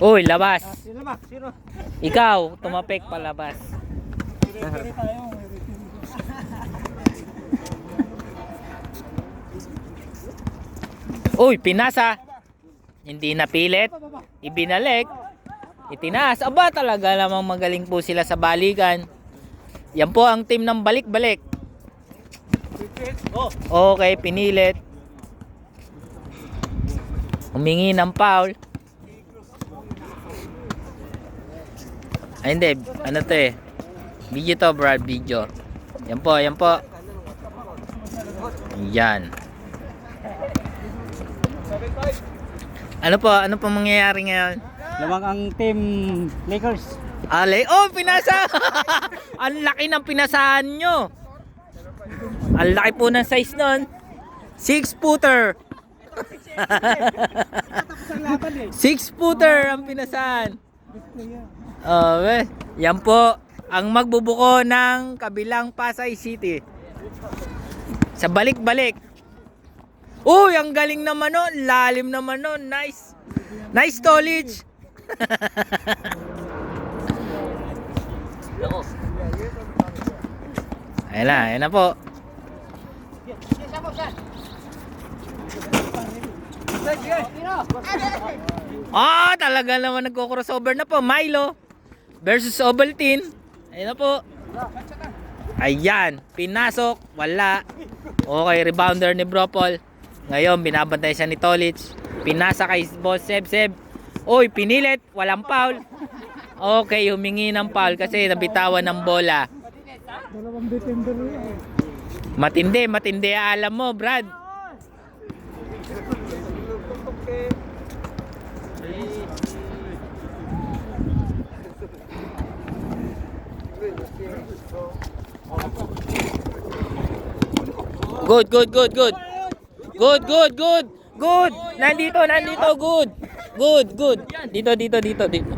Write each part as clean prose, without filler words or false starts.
Uy, labas. Sino ba? Sino? Ikaw, tumapik palabas. Uy, pinasa. Hindi napilit. Ibinalik. Itinaas. Aba, talaga namang magaling po sila sa balikan. Yan po ang team ng balik-balik. Okay, pinilit. Humingi ng foul. Ay, hindi. Ano to eh? Video to, Brad. Video. Yan po, yan po. Yan. Ano po? Ano po mangyayari ngayon? Lamang ang team Lakers. Ale, oh, pinasa! Ang laki ng pinasahan nyo. Ang laki po ng size nun. 6-footer. 6-footer ang pinasahan. Okay. Yan po ang magbubuko ng kabilang Pasay City. Sa balik-balik. Uy, ang galing naman nun. Lalim naman nun. Nice. Nice stolage. Ayan na po. Ah, talaga naman nagko-crossover na po. Milo versus Ovaltine. Ayan na po. Ayan, pinasok, wala. Okay, rebounder ni Bropol. Ngayon, binabantay siya ni Tolic. Pinasa kay Boss Seb. Uy, pinilit, walang foul. Okay, humingi ng foul kasi nabitawan ng bola. Matindi, alam mo, Brad. Good. Nandito, good. Dito.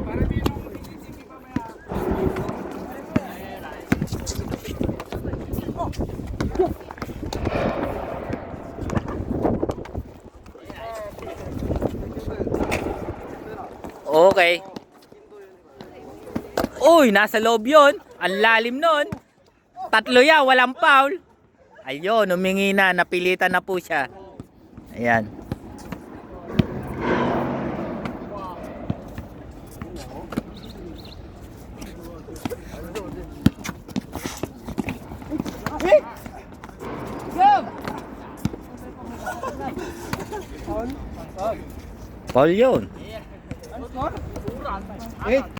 Okay. Uy, nasa loob yun. Ang lalim nun. Tatlo yan, walang foul. Ayun, humingi na. Napilitan na po siya. Ayan. Paul yun.